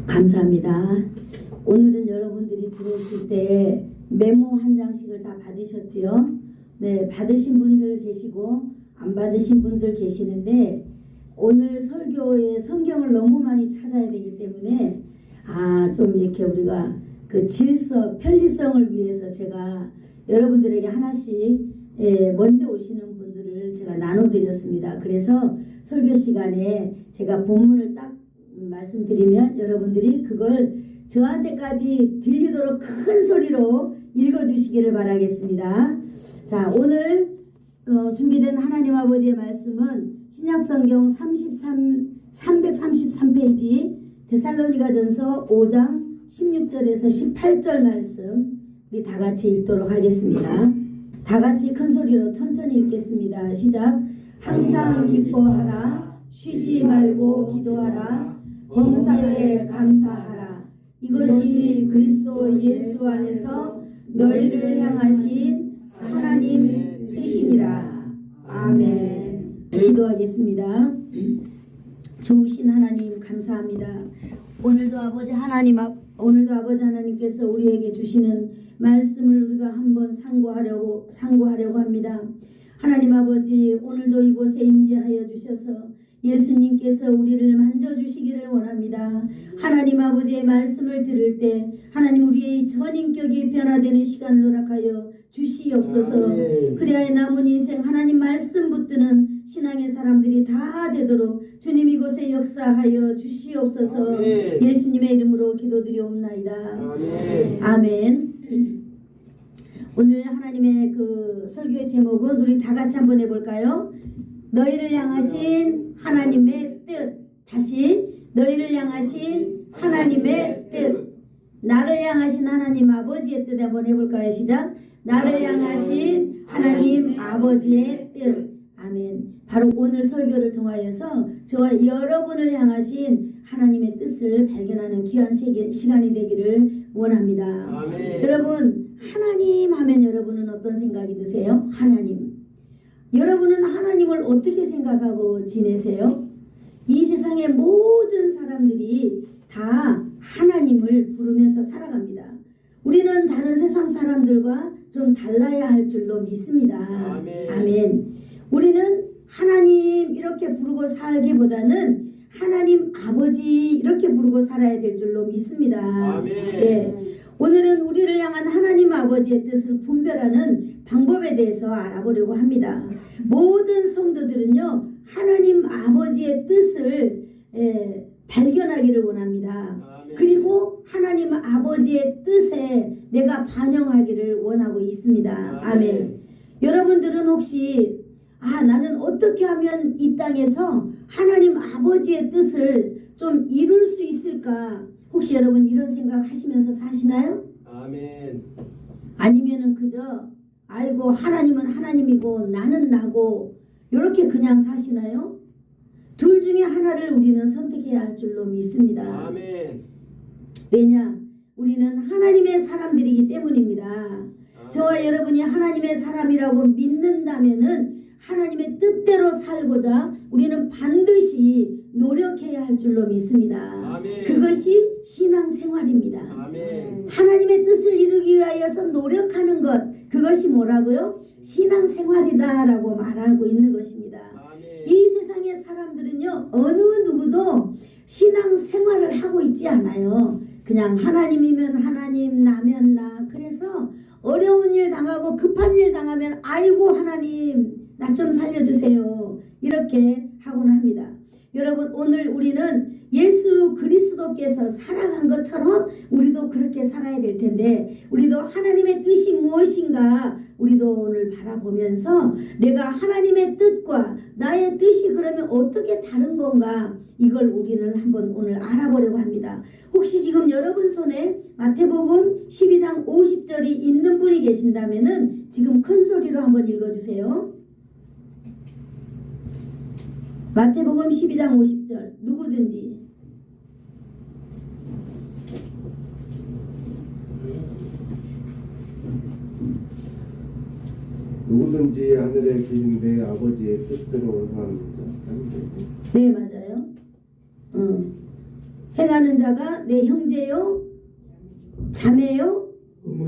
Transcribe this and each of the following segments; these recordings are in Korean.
감사합니다. 오늘은 여러분들이 들어오실 때 메모 한 장씩을 다 받으셨지요? 네, 받으신 분들 계시고 안 받으신 분들 계시는데 오늘 설교에 성경을 너무 많이 찾아야 되기 때문에 좀 이렇게 우리가 그 질서, 편리성을 위해서 제가 여러분들에게 하나씩 먼저 오시는 분들을 제가 나눠드렸습니다. 그래서 설교 시간에 제가 본문을 딱 말씀드리면 여러분들이 그걸 저한테까지 들리도록 큰 소리로 읽어주시기를 바라겠습니다. 자, 오늘 준비된 하나님 아버지의 말씀은 신약성경 333페이지 데살로니가전서 5장 16절에서 18절 말씀 우리 다 같이 읽도록 하겠습니다. 다 같이 큰 소리로 천천히 읽겠습니다. 시작. 항상 기뻐하라. 쉬지 말고 기도하라. 범사에 감사하라. 이것이 그리스도 예수 안에서 너희를 향하신 하나님 뜻이니라. 아멘. 기도하겠습니다. 좋으신 하나님 감사합니다. 오늘도 아버지 하나님께서 우리에게 주시는 말씀을 우리가 한번 상고하려고 합니다. 하나님 아버지, 오늘도 이곳에 임재하여 주셔서 예수님께서 우리를 만져주시기를 원합니다. 하나님 아버지의 말씀을 들을 때 하나님 우리의 전인격이 변화되는 시간을 허락하여 주시옵소서. 그래야 남은 인생 하나님 말씀 붙드는 신앙의 사람들이 다 되도록 주님 이곳에 역사하여 주시옵소서. 예수님의 이름으로 기도드리옵나이다. 아멘. 오늘 하나님의 그 설교의 제목은 우리 다 같이 한번 해볼까요? 너희를 향하신 하나님의 뜻. 다시 너희를 향하신 하나님의 뜻. 나를 향하신 하나님 아버지의 뜻 한번 해볼까요? 시작. 나를 향하신 하나님 아버지의 뜻. 아멘. 바로 오늘 설교를 통하여서 저와 여러분을 향하신 하나님의 뜻을 발견하는 귀한 시간이 되기를 원합니다. 아멘. 여러분, 하나님 하면 여러분은 어떤 생각이 드세요? 하나님. 여러분은 하나님을 어떻게 생각하고 지내세요? 이 세상의 모든 사람들이 다 하나님을 부르면서 살아갑니다. 우리는 다른 세상 사람들과 좀 달라야 할 줄로 믿습니다. 아멘. 아멘. 우리는 하나님 이렇게 부르고 살기보다는 하나님 아버지 이렇게 부르고 살아야 될 줄로 믿습니다. 아멘. 네. 오늘은 우리를 향한 하나님 아버지의 뜻을 분별하는 방법에 대해서 알아보려고 합니다. 모든 성도들은요, 하나님 아버지의 뜻을 발견하기를 원합니다. 아멘. 그리고 하나님 아버지의 뜻에 내가 반영하기를 원하고 있습니다. 아멘. 여러분들은 혹시 나는 어떻게 하면 이 땅에서 하나님 아버지의 뜻을 좀 이룰 수 있을까? 혹시 여러분 이런 생각 하시면서 사시나요? 아멘. 아니면은 그저 아이고 하나님은 하나님이고 나는 나고 이렇게 그냥 사시나요? 둘 중에 하나를 우리는 선택해야 할 줄로 믿습니다. 아멘. 왜냐? 우리는 하나님의 사람들이기 때문입니다. 저와 여러분이 하나님의 사람이라고 믿는다면은 하나님의 뜻대로 살고자 우리는 반드시 노력해야 할 줄로 믿습니다. 아멘. 그것이 신앙생활입니다. 아멘. 하나님의 뜻을 이루기 위하여서 노력하는 것, 그것이 뭐라고요? 신앙생활이다라고 말하고 있는 것입니다. 아멘. 이 세상의 사람들은요, 어느 누구도 신앙생활을 하고 있지 않아요. 그냥 하나님이면 하나님, 나면 나. 그래서 어려운 일 당하고 급한 일 당하면 아이고 하나님 나 좀 살려주세요. 이렇게 하곤 합니다. 여러분, 오늘 우리는 예수 그리스도께서 살아간 것처럼 우리도 그렇게 살아야 될 텐데, 우리도 하나님의 뜻이 무엇인가 우리도 오늘 바라보면서 내가 하나님의 뜻과 나의 뜻이 그러면 어떻게 다른 건가, 이걸 우리는 한번 오늘 알아보려고 합니다. 혹시 지금 여러분 손에 마태복음 12장 50절이 있는 분이 계신다면은 지금 큰 소리로 한번 읽어주세요. 마태복음 12장 50절 누구든지. 누구든지 하늘에 계신 내 아버지의 뜻대로 하는 자. 네, 맞아요. 행하는 자가 내 형제요 자매요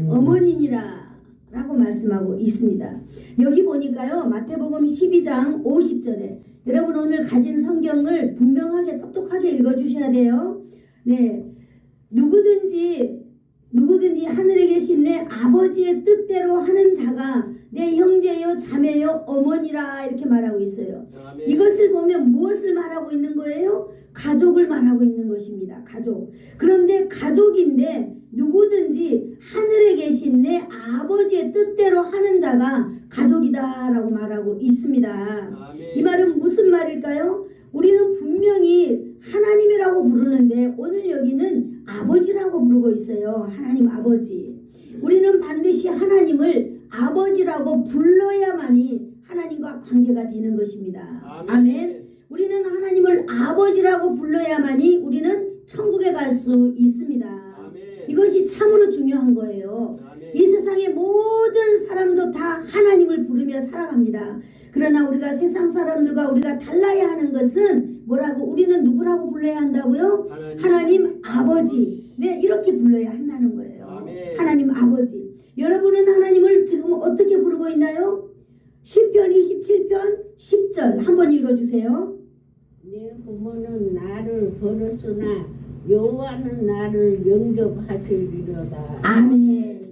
어머니니라 라고 말씀하고 있습니다. 여기 보니까요 마태복음 12장 50절에 여러분 오늘 가진 성경을 분명하게 똑똑하게 읽어주셔야 돼요. 네, 누구든지 하늘에 계신 내 아버지의 뜻대로 하는 자가 내 형제요 자매요 어머니라 이렇게 말하고 있어요. 아멘. 이것을 보면 무엇을 말하고 있는 거예요? 가족을 말하고 있는 것입니다. 가족. 그런데 가족인데 누구든지 하늘에 계신 내 아버지의 뜻대로 하는 자가 가족이다라고 말하고 있습니다. 아멘. 이 말은 무슨 말일까요? 우리는 분명히 하나님이라고 부르는데 오늘 여기는 아버지라고 부르고 있어요. 하나님 아버지. 우리는 반드시 하나님을 아버지라고 불러야만이 하나님과 관계가 되는 것입니다. 아멘. 우리는 하나님을 아버지라고 불러야만이 우리는 천국에 갈 수 있습니다. 아멘. 이것이 참으로 중요한 거예요. 아멘. 이 세상의 모든 사람도 다 하나님을 부르며 살아갑니다. 그러나 우리가 세상 사람들과 우리가 달라야 하는 것은 뭐라고? 우리는 누구라고 불러야 한다고요? 하나님 아버지. 네, 이렇게 불러야 한다는 거예요. 아멘. 하나님 아버지. 여러분은 하나님을 지금 어떻게 부르고 있나요? 시편 27편 10절 한번 읽어주세요. 내 부모는 나를 버렸으나 여호와는 나를 영접하시리로다. 아멘.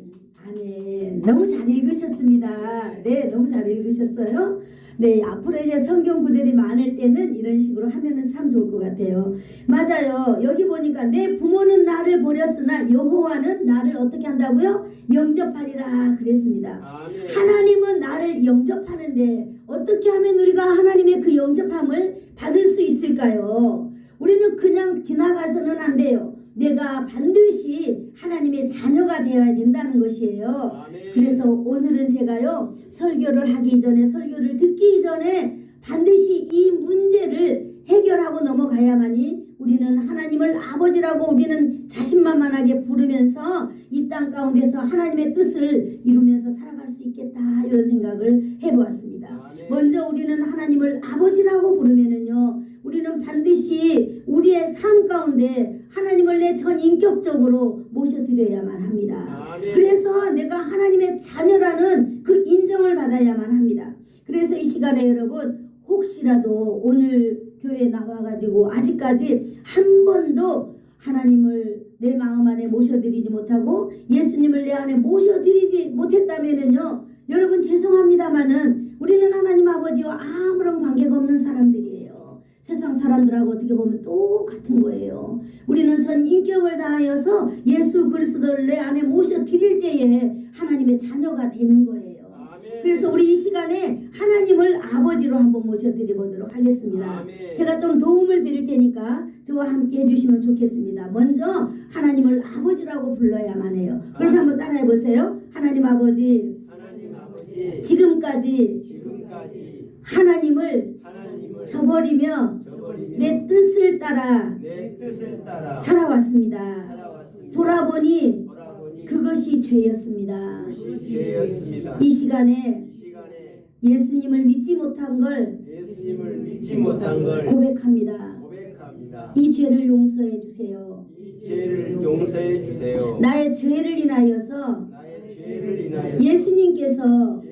아멘. 너무 잘 읽으셨습니다. 네, 너무 잘 읽으셨어요. 네, 앞으로 이제 성경 구절이 많을 때는 이런 식으로 하면은 참 좋을 것 같아요. 맞아요. 여기 보니까 내 부모는 나를 버렸으나 여호와는 나를 어떻게 한다고요? 영접하리라 그랬습니다. 아멘. 하나님은 나를 영접하는데 어떻게 하면 우리가 하나님의 그 영접함을 받을 수 있을까요? 우리는 그냥 지나가서는 안 돼요. 내가 반드시 하나님의 자녀가 되어야 된다는 것이에요. 아멘. 그래서 오늘은 제가요 설교를 하기 전에 설교를 듣기 전에 반드시 이 문제를 해결하고 넘어가야만이 우리는 하나님을 아버지라고 우리는 자신만만하게 부르면서 이 땅 가운데서 하나님의 뜻을 이루면서 살아갈 수 있겠다 이런 생각을 해보았습니다. 아멘. 먼저 우리는 하나님을 아버지라고 부르면은요 우리는 반드시 우리의 삶 가운데 하나님을 내 전인격적으로 모셔드려야만 합니다. 아멘. 그래서 내가 하나님의 자녀라는 그 인정을 받아야만 합니다. 그래서 이 시간에 여러분 혹시라도 오늘 교회에 나와가지고 아직까지 한 번도 하나님을 내 마음 안에 모셔드리지 못하고 예수님을 내 안에 모셔드리지 못했다면은요 여러분 죄송합니다마는 우리는 하나님 아버지와 아무런 관계가 없는 사람들이에요. 세상 사람들하고 어떻게 보면 똑같은 거예요. 우리는 전 인격을 다하여서 예수 그리스도를 내 안에 모셔드릴 때에 하나님의 자녀가 되는 거예요. 아멘. 그래서 우리 이 시간에 하나님을 아버지로 한번 모셔드려보도록 하겠습니다. 아멘. 제가 좀 도움을 드릴 테니까 저와 함께 해주시면 좋겠습니다. 먼저 하나님을 아버지라고 불러야만 해요. 그래서 한번 따라해 보세요. 하나님 아버지, 하나님 아버지, 지금까지 하나님을 저버리며 내 뜻을 따라 내 뜻을 따라 살아왔습니다. 살아왔습니다. 돌아보니 돌아보니 그것이 죄였습니다. 그것이 죄였습니다. 이 시간에 이 시간에 예수님을 믿지 못한 걸 예수님을 믿지 못한 걸 고백합니다. 고백합니다. 이 죄를 용서해 주세요. 이 죄를 용서해 주세요. 나의 죄를 인하여서 나의 죄를 인하여 예수님께서 예수님께서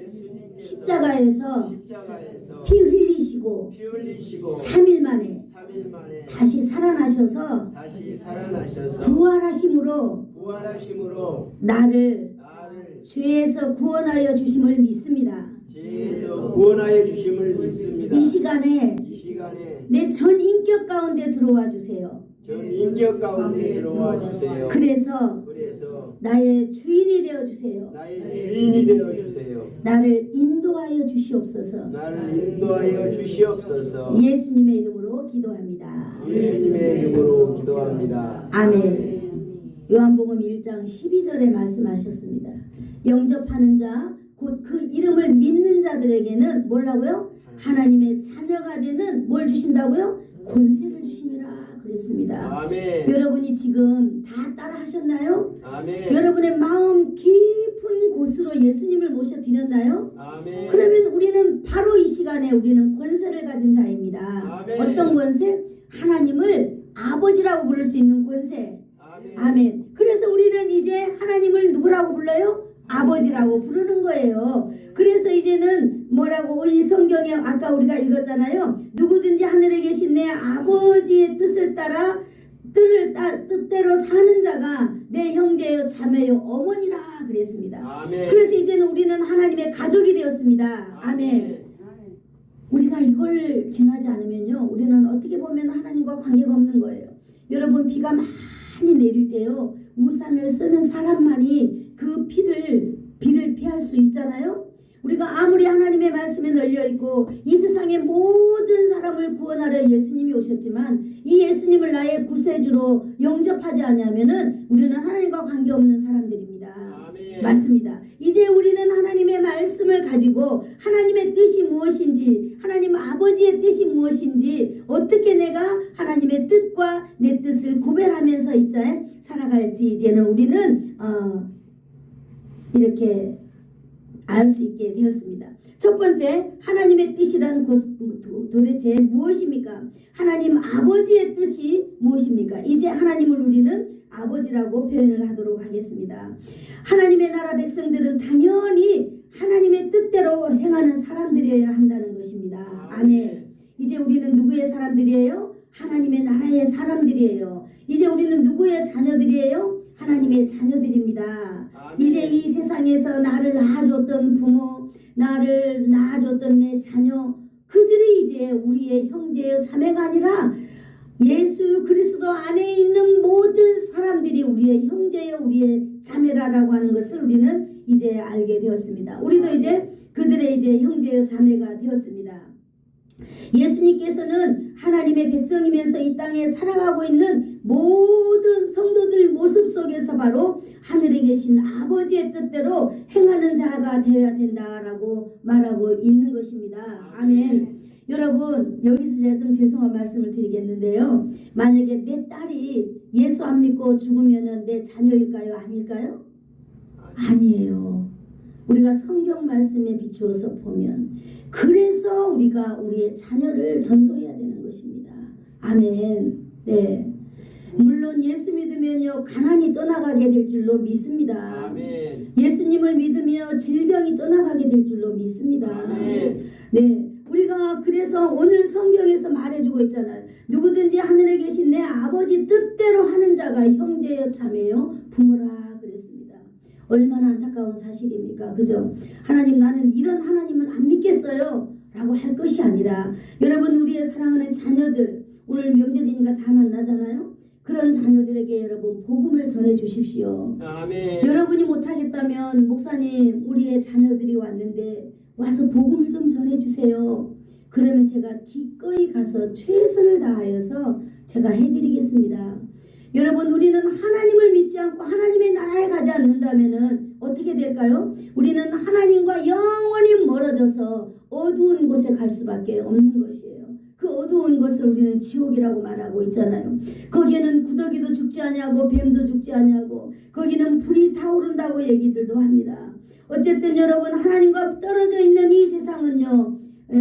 십자가에서 십자가에서 피 흘리시고 피 흘리시고 3일 만에 3일 만에 다시 살아나셔서 다시 살아나셔서 부활하심으로 부활하심으로 나를 나를 죄에서 구원하여 주심을 믿습니다. 죄에서 구원하여 주심을 믿습니다. 이 시간에 이 시간에 내 전 인격 가운데 들어와 주세요. 전 인격 가운데 들어와 주세요. 그래서 나의 주인이 되어 주세요. 나의 주인이 되어 주세요. 나를 인도하여 주시옵소서. 나를 인도하여 주시옵소서. 예수님의 이름으로 기도합니다. 예수님의 이름으로 기도합니다. 아멘. 요한복음 1장 12절에 말씀하셨습니다. 영접하는 자, 곧 그 이름을 믿는 자들에게는 뭐라고요? 하나님의 자녀가 되는 뭘 주신다고요? 권세를 주시니라 그랬습니다. 아멘. 여러분이 지금 다 따라 하셨나요? 아멘. 여러분의 마음 깊은 곳으로 예수님을 모셔드렸나요? 아멘. 그러면 우리는 바로 이 시간에 우리는 권세를 가진 자입니다. 아멘. 어떤 권세? 하나님을 아버지라고 부를 수 있는 권세. 아멘. 그래서 우리는 이제 하나님을 누구라고 불러요? 아버지라고 부르는 거예요. 그래서 이제는 뭐라고 이 성경에 아까 우리가 읽었잖아요. 누구든지 하늘에 계신 내 아버지의 뜻을 따라 뜻대로 사는 자가 내 형제요 자매요 어머니라 그랬습니다. 아멘. 그래서 이제는 우리는 하나님의 가족이 되었습니다. 아멘. 우리가 이걸 지나지 않으면요, 우리는 어떻게 보면 하나님과 관계가 없는 거예요. 여러분, 비가 많이 내릴 때요, 우산을 쓰는 사람만이 그 비를 피할 수 있잖아요. 우리가 아무리 하나님의 말씀에 널려 있고 이 세상의 모든 사람을 구원하려 예수님이 오셨지만 이 예수님을 나의 구세주로 영접하지 않으면은 우리는 하나님과 관계없는 사람들입니다. 아멘. 맞습니다. 이제 우리는 하나님의 말씀을 가지고 하나님의 뜻이 무엇인지, 하나님 아버지의 뜻이 무엇인지, 어떻게 내가 하나님의 뜻과 내 뜻을 구별하면서 이제 살아갈지 이제는 우리는 이렇게 알 수 있게 되었습니다. 첫 번째, 하나님의 뜻이란 도대체 무엇입니까? 하나님 아버지의 뜻이 무엇입니까? 이제 하나님을 우리는 아버지라고 표현을 하도록 하겠습니다. 하나님의 나라 백성들은 당연히 하나님의 뜻대로 행하는 사람들이어야 한다는 것입니다. 아멘. 이제 우리는 누구의 사람들이에요? 하나님의 나라의 사람들이에요. 이제 우리는 누구의 자녀들이에요? 하나님의 자녀들입니다. 아멘. 이제 이 세상에서 나를 낳아줬던 부모, 나를 낳아줬던 내 자녀, 그들이 이제 우리의 형제요 자매가 아니라 예수 그리스도 안에 있는 모든 사람들이 우리의 형제요 우리의 자매라라고 하는 것을 우리는 이제 알게 되었습니다. 우리도 이제 그들의 이제 형제요 자매가 되었습니다. 예수님께서는 하나님의 백성이면서 이 땅에 살아가고 있는 모든 성도들 모습 속에서 바로 하늘에 계신 아버지의 뜻대로 행하는 자가 되어야 된다라고 말하고 있는 것입니다. 아멘. 여러분, 여기서 제가 좀 죄송한 말씀을 드리겠는데요. 만약에 내 딸이 예수 안 믿고 죽으면 내 자녀일까요? 아닐까요? 아니에요. 우리가 성경 말씀에 비추어서 보면 그래서 우리가 우리의 자녀를 전도해야 되는 것입니다. 아멘. 네. 물론 예수 믿으면요 가난이 떠나가게 될 줄로 믿습니다. 아멘. 예수님을 믿으며 질병이 떠나가게 될 줄로 믿습니다. 아멘. 네. 우리가 그래서 오늘 성경에서 말해주고 있잖아요. 누구든지 하늘에 계신 내 아버지 뜻대로 하는 자가 형제여 자매여 부모라 그랬습니다. 얼마나 안타까운 사실입니까? 그죠? 하나님, 나는 이런 하나님을 안 믿겠어요 라고 할 것이 아니라, 여러분, 우리의 사랑하는 자녀들, 오늘 명절이니까 다 만나잖아요. 그런 자녀들에게 여러분 복음을 전해 주십시오. 아멘. 여러분이 못하겠다면 목사님, 우리의 자녀들이 왔는데 와서 복음을 좀 전해주세요. 그러면 제가 기꺼이 가서 최선을 다하여서 제가 해드리겠습니다. 여러분, 우리는 하나님을 믿지 않고 하나님의 나라에 가지 않는다면 어떻게 될까요? 우리는 하나님과 영원히 멀어져서 어두운 곳에 갈 수밖에 없는 것이에요. 그 어두운 것을 우리는 지옥이라고 말하고 있잖아요. 거기에는 구더기도 죽지 않냐고 뱀도 죽지 않냐고 거기는 불이 타오른다고 얘기들도 합니다. 어쨌든 여러분, 하나님과 떨어져 있는 이 세상은요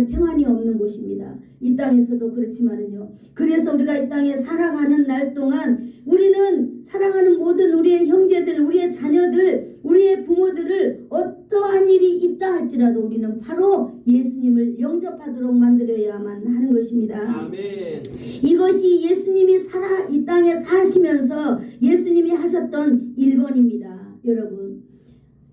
평안이 없는 곳입니다. 이 땅에서도 그렇지만은요. 그래서 우리가 이 땅에 살아가는 날 동안 우리는 사랑하는 모든 우리의 형제들, 우리의 자녀들, 우리의 부모들을 어떠한 일이 있다 할지라도 우리는 바로 예수님을 영접하도록 만들어야만 하는 것입니다. 아멘. 이것이 예수님이 이 땅에 사시면서 예수님이 하셨던 1번입니다. 여러분,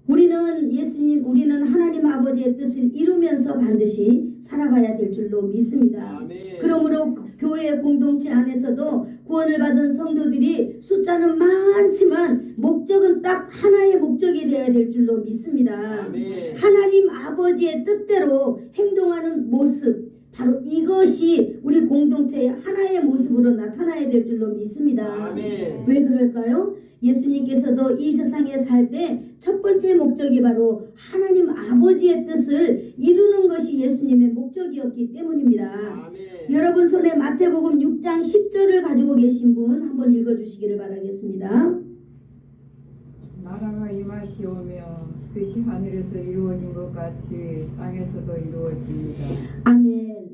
우리는 하나님 아버지의 뜻을 이루면서 반드시 살아가야 될 줄로 믿습니다. 아멘. 그러므로 교회 공동체 안에서도 구원을 받은 성도들이 숫자는 많지만 목적은 딱 하나의 목적이 되어야 될 줄로 믿습니다. 아멘. 하나님 아버지의 뜻대로 행동하는 모습, 바로 이것이 우리 공동체의 하나의 모습으로 나타나야 될 줄로 믿습니다. 아멘. 왜 그럴까요? 예수님께서도 이 세상에 살 때 첫 번째 목적이 바로 하나님 아버지의 뜻을 이루는 것이 예수님의 목적이었기 때문입니다. 아멘. 여러분 손에 마태복음 6장 10절을 가지고 계신 분 한번 읽어주시기를 바라겠습니다. 나라가 임하시오며 뜻이 하늘에서 이루어진 것 같이 땅에서도 이루어집니다. 아멘.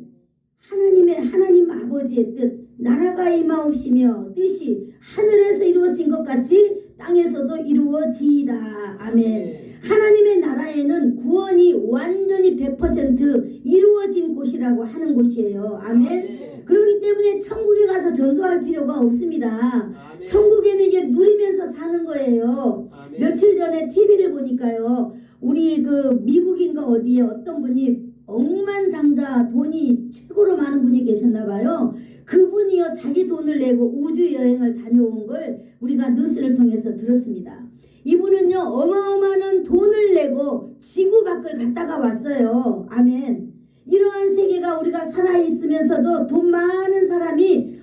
하나님 아버지의 뜻, 나라가 임하옵시며 뜻이 하늘에서 이루어진 것 같이 땅에서도 이루어지이다. 아멘. 하나님의 나라에는 구원이 완전히 100% 이루어진 곳이라고 하는 곳이에요. 아멘. 그렇기 때문에 천국에 가서 전도할 필요가 없습니다. 천국에는 이제 누리면서 사는 거예요. 며칠 전에 TV를 보니까요. 우리 그 미국인가 어디에 어떤 분이 억만장자 돈이 최고로 많은 분이 계셨나 봐요. 그분이요 자기 돈을 내고 우주 여행을 다녀온 걸 우리가 뉴스를 통해서 들었습니다. 이분은요 어마어마한 돈을 내고 지구 밖을 갔다가 왔어요. 아멘. 이러한 세계가 우리가 살아있으면서도 돈 많은 사람이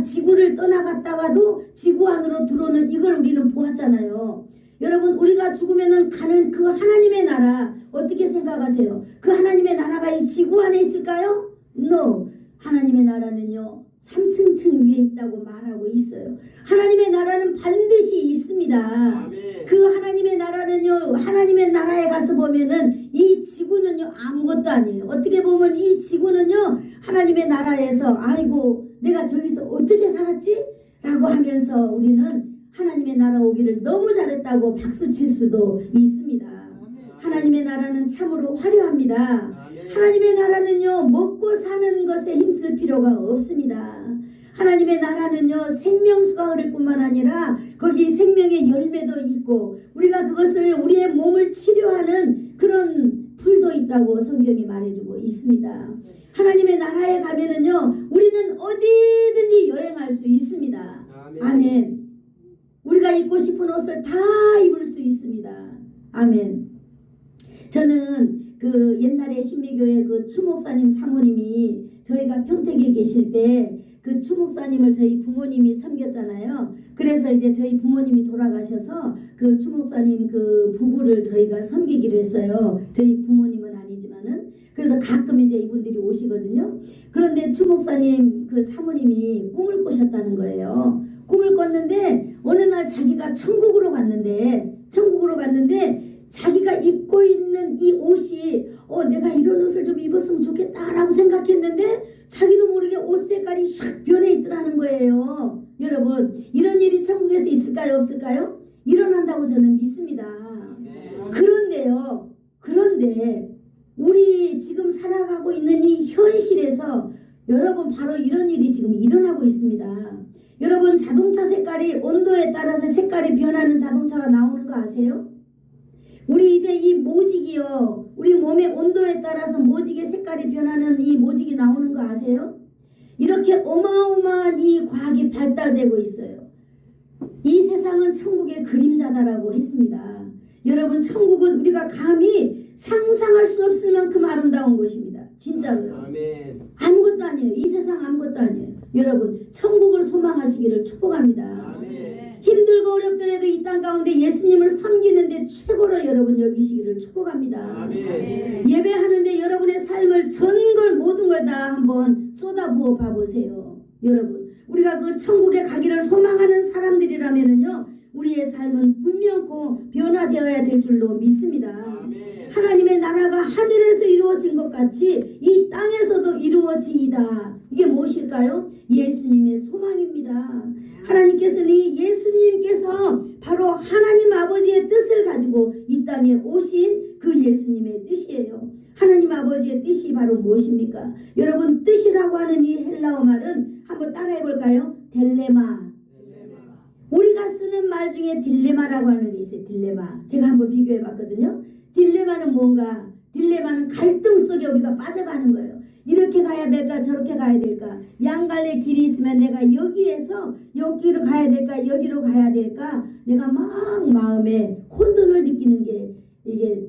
지구를 떠나갔다가도 지구 안으로 들어오는 이걸 우리는 보았잖아요. 여러분 우리가 죽으면은 가는 그 하나님의 나라 어떻게 생각하세요? 그 하나님의 나라가 이 지구 안에 있을까요? No. 하나님의 나라는요 3층 위에 있다고 말하고 있어요. 하나님의 나라는 반드시 있습니다. 그 하나님의 나라는요 하나님의 나라에 가서 보면은 이 지구는요 아무것도 아니에요. 어떻게 보면 이 지구는요 하나님의 나라에서 아이고 내가 저기서 어떻게 살았지? 라고 하면서 우리는 하나님의 나라 오기를 너무 잘했다고 박수칠 수도 있습니다. 하나님의 나라는 참으로 화려합니다. 하나님의 나라는요 먹고 사는 것에 힘쓸 필요가 없습니다. 하나님의 나라는요 생명수가 흐를 뿐만 아니라 거기 생명의 열매도 있고 우리가 그것을 우리의 몸을 치료하는 그런 풀도 있다고 성경이 말해주고 있습니다. 하나님의 나라에 가면은요 우리는 어디든지 여행할 수 있습니다. 아멘. 우리가 입고 싶은 옷을 다 입을 수 있습니다. 아멘. 저는 그 옛날에 신미교회 그 추목사님 사모님이 저희가 평택에 계실 때 그 추목사님을 저희 부모님이 섬겼잖아요. 그래서 이제 저희 부모님이 돌아가셔서 그 추목사님 그 부부를 저희가 섬기기로 했어요. 저희 부모님은 아니지만은. 그래서 가끔 이제 이분들이 오시거든요. 그런데 추목사님 그 사모님이 꿈을 꾸셨다는 거예요. 꿈을 꿨는데 어느 날 자기가 천국으로 갔는데 자기가 입고 있는 이 옷이 내가 이런 옷을 좀 입었으면 좋겠다라고 생각했는데 자기도 모르게 옷 색깔이 샥 변해 있더라는 거예요. 여러분 이런 일이 천국에서 있을까요 없을까요? 일어난다고 저는 믿습니다. 그런데 우리 지금 살아가고 있는 이 현실에서 여러분 바로 이런 일이 지금 일어나고 있습니다. 여러분 자동차 색깔이 온도에 따라서 색깔이 변하는 자동차가 나오는 거 아세요? 우리 이제 이 모직이요 우리 몸의 온도에 따라서 모직의 색깔이 변하는 이 모직이 나오는 거 아세요? 이렇게 어마어마한 이 과학이 발달되고 있어요. 이 세상은 천국의 그림자다라고 했습니다. 여러분 천국은 우리가 감히 상상할 수 없을 만큼 아름다운 곳입니다. 진짜로요. 아멘. 아무것도 아니에요. 이 세상 아무것도 아니에요. 여러분 천국을 소망하시기를 축복합니다. 아멘. 힘들고 어렵더라도 이 땅 가운데 예수님을 섬기는데 최고로 여러분 여기시기를 축복합니다. 아멘. 예배하는데 여러분의 삶을 전걸 모든 걸 다 한번 쏟아부어 봐보세요. 여러분 우리가 그 천국에 가기를 소망하는 사람들이라면은요 우리의 삶은 분명코 변화되어야 될 줄로 믿습니다. 아멘. 하나님의 나라가 하늘에서 이루어진 것 같이 이 땅에서도 이루어지이다. 이게 무엇일까요? 예수님의 소망입니다. 하나님께서는 예수님께서 바로 하나님 아버지의 뜻을 가지고 이 땅에 오신 그 예수님의 뜻이에요. 하나님 아버지의 뜻이 바로 무엇입니까? 여러분 뜻이라고 하는 이 헬라어 말은 한번 따라해 볼까요? 딜레마. 우리가 쓰는 말 중에 딜레마라고 하는 게 있어요. 딜레마. 제가 한번 비교해 봤거든요. 딜레마는 뭔가? 딜레마는 갈등 속에 우리가 빠져가는 거예요. 이렇게 가야 될까 저렇게 가야 될까 양갈래 길이 있으면 내가 여기에서 여기로 가야 될까 여기로 가야 될까 내가 막 마음에 혼돈을 느끼는 게 이게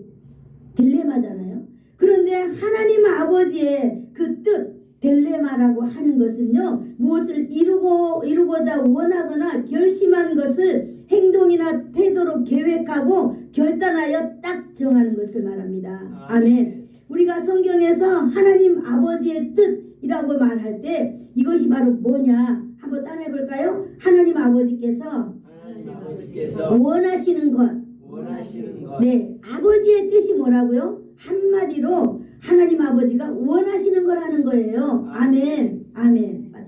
딜레마잖아요. 그런데 하나님 아버지의 그 뜻 딜레마라고 하는 것은요 무엇을 이루고자 원하거나 결심한 것을 행동이나 태도로 계획하고 결단하여 딱 정하는 것을 말합니다. 아멘. 우리가 성경에서 하나님 아버지의 뜻이라고 말할 때 이것이 바로 뭐냐 한번 따라해 볼까요? 하나님 아버지께서 원하시는 것. 네, 아버지의 뜻이 뭐라고요? 한마디로 하나님 아버지가 원하시는 거라는 거예요. 아멘. 아멘. 맞아요.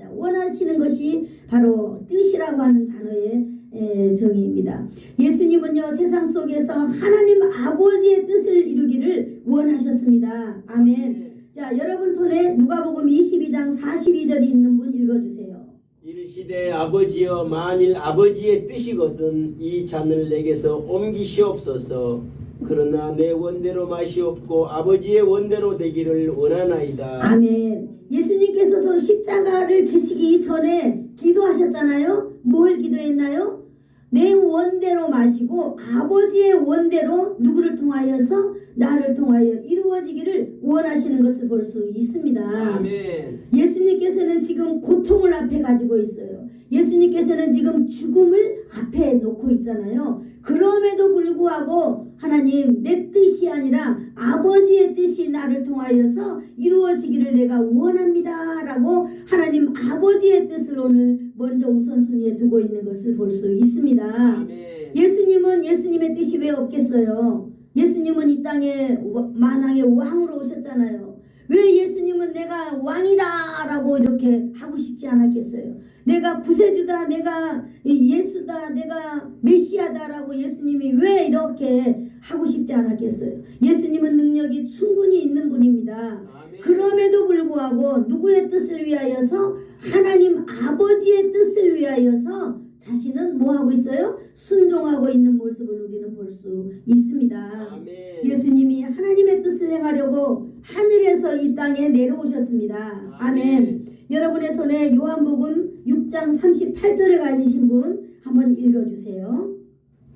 원하시는 것이 바로 뜻이라고 하는 단어의 정의입니다. 예수님은요 세상 속에서 하나님 아버지의 뜻을 이루기를 원하셨습니다. 아멘. 자, 여러분 손에 누가복음 22장 42절이 있는 분 읽어주세요. 이르시되 아버지여 만일 아버지의 뜻이거든 이 잔을 내게서 옮기시옵소서. 그러나 내 원대로 마시옵고 아버지의 원대로 되기를 원하나이다. 아멘. 예수님께서도 십자가를 지시기 전에 기도하셨잖아요. 뭘 기도했나요? 내 원대로 마시고 아버지의 원대로 누구를 통하여서 나를 통하여 이루어지기를 원하시는 것을 볼 수 있습니다. 아멘. 예수님께서는 지금 고통을 앞에 가지고 있어요. 예수님께서는 지금 죽음을 앞에 놓고 있잖아요. 그럼에도 불구하고 하나님 내 뜻이 아니라 아버지의 뜻이 나를 통하여서 이루어지기를 내가 원합니다 라고 하나님 아버지의 뜻을 오늘 먼저 우선순위에 두고 있는 것을 볼 수 있습니다. 아멘. 예수님은 예수님의 뜻이 왜 없겠어요? 예수님은 이 땅에 만왕의 왕으로 오셨잖아요. 왜 예수님은 내가 왕이다 라고 이렇게 하고 싶지 않았겠어요? 내가 구세주다, 내가 예수다, 내가 메시아다 라고 예수님이 왜 이렇게 하고 싶지 않았겠어요? 예수님은 능력이 충분히 있는 분입니다. 아멘. 그럼에도 불구하고 누구의 뜻을 위하여서? 하나님 아버지의 뜻을 위하여서 자신은 뭐하고 있어요? 순종하고 있는 모습을 우리는 볼 수 있습니다. 아멘. 예수님이 하나님의 뜻을 행하려고 하늘에서 이 땅에 내려오셨습니다. 아멘. 여러분의 손에 요한복음 6장 38절을 가지신 분 한번 읽어주세요.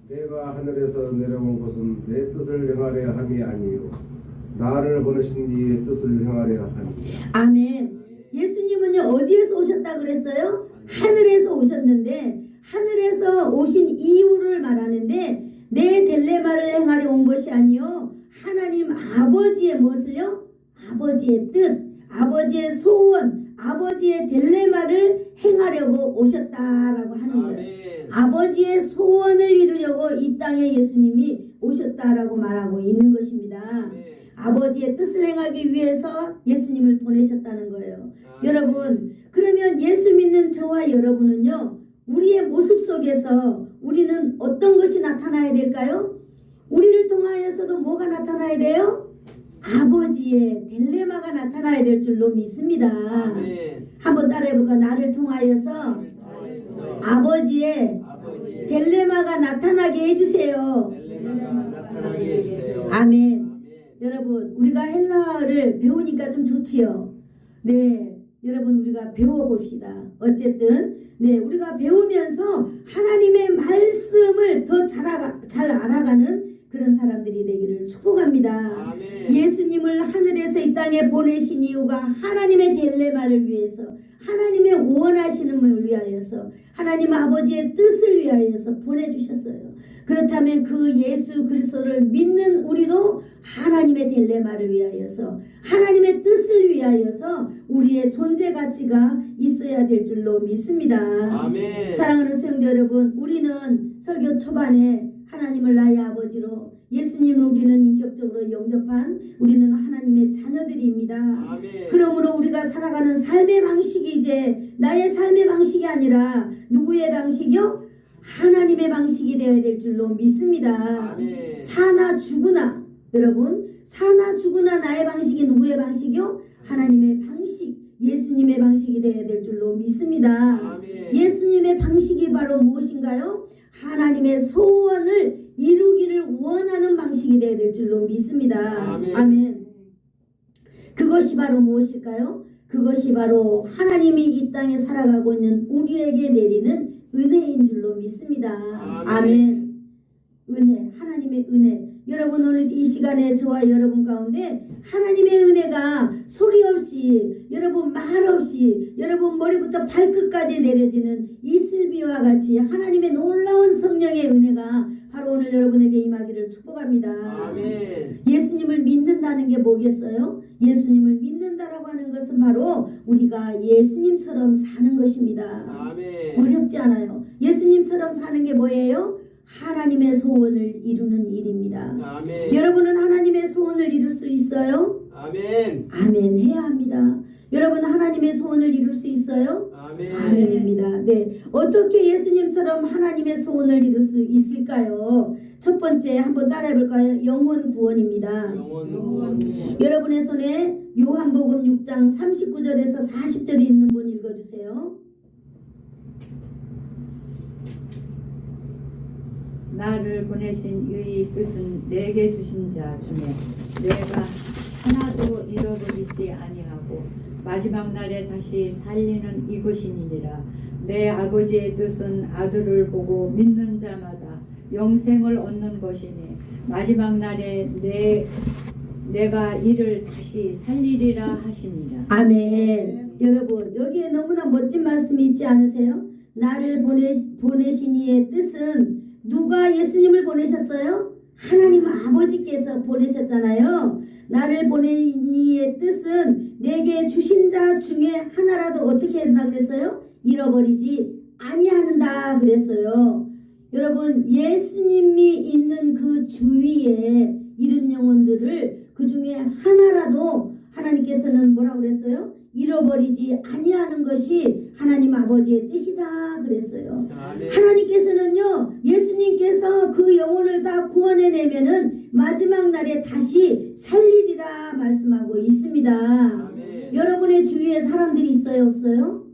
내가 하늘에서 내려온 것은 내 뜻을 행하려 함이 아니요 나를 보내신 이의 뜻을 행하려 함이라. 아멘. 예수님은요 어디에서 오셨다 그랬어요? 하늘에서 오셨는데 하늘에서 오신 이유를 말하는데 내 델레마를 행하려 온 것이 아니요 하나님 아버지의 무엇을요? 아버지의 뜻, 아버지의 소원, 아버지의 델레마를 행하려고 오셨다라고 하는 거예요. 아멘. 아버지의 소원을 이루려고 이 땅에 예수님이 오셨다라고 말하고 있는 것입니다. 아멘. 아버지의 뜻을 행하기 위해서 예수님을 보내셨다는 거예요. 여러분, 그러면 예수 믿는 저와 여러분은요, 우리의 모습 속에서 우리는 어떤 것이 나타나야 될까요? 우리를 통하여서도 뭐가 나타나야 돼요? 아버지의 딜레마가 나타나야 될 줄로 믿습니다. 아멘. 한번 따라해볼까? 나를 통하여서 아버지의 딜레마가 나타나게 해주세요. 델레마가 나타나게 해주세요. 아멘. 여러분, 우리가 헬라어를 배우니까 좀 좋지요. 네, 여러분 우리가 배워봅시다. 어쨌든 네, 우리가 배우면서 하나님의 말씀을 더 잘 알아가는 그런 사람들이 되기를 축복합니다. 아멘. 예수님을 하늘에서 이 땅에 보내신 이유가 하나님의 딜레마를 위해서, 하나님의 원하시는 걸 위하여서, 하나님 아버지의 뜻을 위하여서 보내주셨어요. 그렇다면 그 예수 그리스도를 믿는 우리도 하나님의 딜레마를 위하여서, 하나님의 뜻을 위하여서 우리의 존재 가치가 있어야 될 줄로 믿습니다. 아멘. 사랑하는 성도 여러분, 우리는 설교 초반에 하나님을 나의 아버지로, 예수님을 우리는 인격적으로 영접한 우리는 하나님의 자녀들입니다. 아멘. 그러므로 우리가 살아가는 삶의 방식이 이제 나의 삶의 방식이 아니라 누구의 방식이요? 하나님의 방식이 되어야 될 줄로 믿습니다. 아멘. 사나 죽으나, 여러분, 사나 죽으나 나의 방식이 누구의 방식이요? 하나님의 방식, 예수님의 방식이 되어야 될 줄로 믿습니다. 아멘. 예수님의 방식이 바로 무엇인가요? 하나님의 소원을 이루기를 원하는 방식이 되어야 될 줄로 믿습니다. 아멘. 아멘. 그것이 바로 무엇일까요? 그것이 바로 하나님이 이 땅에 살아가고 있는 우리에게 내리는 은혜인 줄로 믿습니다. 아멘. 은혜, 하나님의 은혜. 여러분 오늘 이 시간에 저와 여러분 가운데 하나님의 은혜가 소리 없이, 여러분 말 없이, 여러분 머리부터 발끝까지 내려지는 이슬비와 같이 하나님의 놀라운 성령의 은혜가 바로 오늘 여러분에게 임하기를 축복합니다. 아멘. 예수님을 믿는다는 게 뭐겠어요? 예수님을 믿는다라고 하는 것은 바로 우리가 예수님처럼 사는 것입니다. 아멘. 어렵지 않아요. 예수님처럼 사는 게 뭐예요? 하나님의 소원을 이루는 일입니다. 아멘. 여러분은 하나님의 소원을 이룰 수 있어요? 아멘. 아멘. 해야 합니다. 여러분 하나님의 소원을 이룰 수 있어요? 있어요? 아멘. 아멘입니다. 네, 어떻게 예수님처럼 하나님의 소원을 이룰 수 있을까요? 첫 번째 한번 따라해볼까요? 영혼 구원입니다. 영원 여러분의 손에 요한복음 6장 39절에서 40절이 있는 분 읽어주세요. 나를 보내신 이의 뜻은 내게 주신 자 중에 내가 하나도 잃어버리지 아니하고 마지막 날에 다시 살리는 이것이니라. 내 아버지의 뜻은 아들을 보고 믿는 자마다 영생을 얻는 것이니 마지막 날에 내가 이를 다시 살리리라 하시니라. 아멘. 여러분 여기에 너무나 멋진 말씀이 있지 않으세요? 나를 보내신 이의 뜻은 누가 예수님을 보내셨어요? 하나님 아버지께서 보내셨잖아요. 나를 보낸 이의 뜻은 내게 주신 자 중에 하나라도 어떻게 한다 그랬어요? 잃어버리지 아니하는다 그랬어요. 여러분 예수님이 있는 그 주위에 잃은 영혼들을 그 중에 하나라도 하나님께서는 뭐라고 그랬어요? 잃어버리지 아니하는 것이 하나님 아버지의 뜻이다 그랬어요. 아멘. 하나님께서는요 예수님께서 그 영혼을 다 구원해내면은 마지막 날에 다시 살리리라 말씀하고 있습니다. 아멘. 여러분의 주위에 사람들이 있어요 없어요?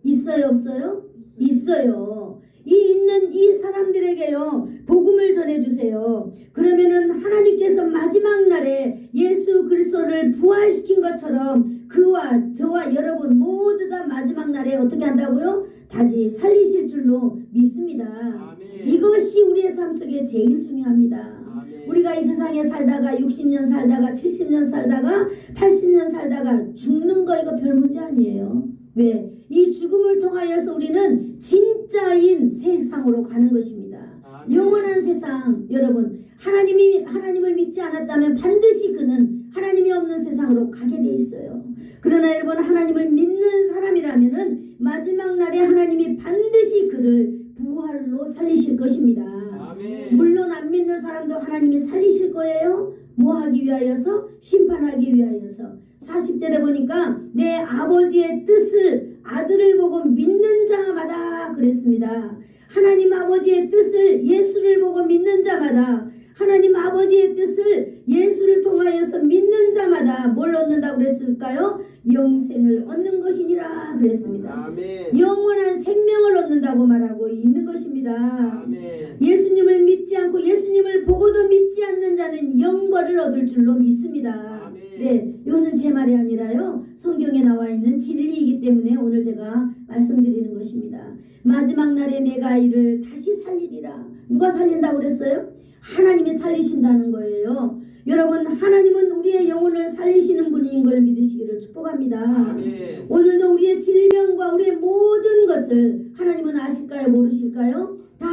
있어요 없어요? 있어요. 있는 이 사람들에게요 복음을 전해주세요. 그러면은 하나님께서 마지막 날에 예수 그리스도를 부활시킨 것처럼 그와 저와 여러분 모두 다 마지막 날에 어떻게 한다고요? 다시 살리실 줄로 믿습니다. 아멘. 이것이 우리의 삶 속에 제일 중요합니다. 아멘. 우리가 이 세상에 살다가 60년 살다가 70년 살다가 80년 살다가 죽는 거 이거 별 문제 아니에요. 왜? 이 죽음을 통하여서 우리는 진짜인 세상으로 가는 것입니다. 아멘. 영원한 세상. 여러분 하나님을 믿지 않았다면 반드시 그는 하나님이 없는 세상으로 가게 돼 있어요. 그러나 여러분 하나님을 믿는 사람이라면은 마지막 날에 하나님이 반드시 그를 부활로 살리실 것입니다. 아멘. 물론 안 믿는 사람도 하나님이 살리실 거예요. 뭐 하기 위하여서? 심판하기 위하여서. 40절에 보니까 내 아버지의 뜻을 아들을 보고 믿는 자마다 그랬습니다. 하나님 아버지의 뜻을 예수를 보고 믿는 자마다 하나님 아버지의 뜻을 예수를 통하여서 믿는 자마다 뭘 얻는다고 그랬을까요? 영생을 얻는 것이니라 그랬습니다. 아멘. 영원한 생명을 얻는다고 말하고 있는 것입니다. 아멘. 예수님을 믿지 않고 예수님을 보고도 믿지 않는 자는 영벌을 얻을 줄로 믿습니다. 아멘. 네, 이것은 제 말이 아니라요 성경에 나와 있는 진리이기 때문에 오늘 제가 말씀드리는 것입니다. 마지막 날에 내가 이를 다시 살리리라. 누가 살린다고 그랬어요? 하나님이 살리신다는 거예요. 여러분 하나님은 우리의 영혼을 살리시는 분인 걸 믿으시기를 축복합니다. 아멘. 오늘도 우리의 질병과 우리의 모든 것을 하나님은 아실까요? 모르실까요? 다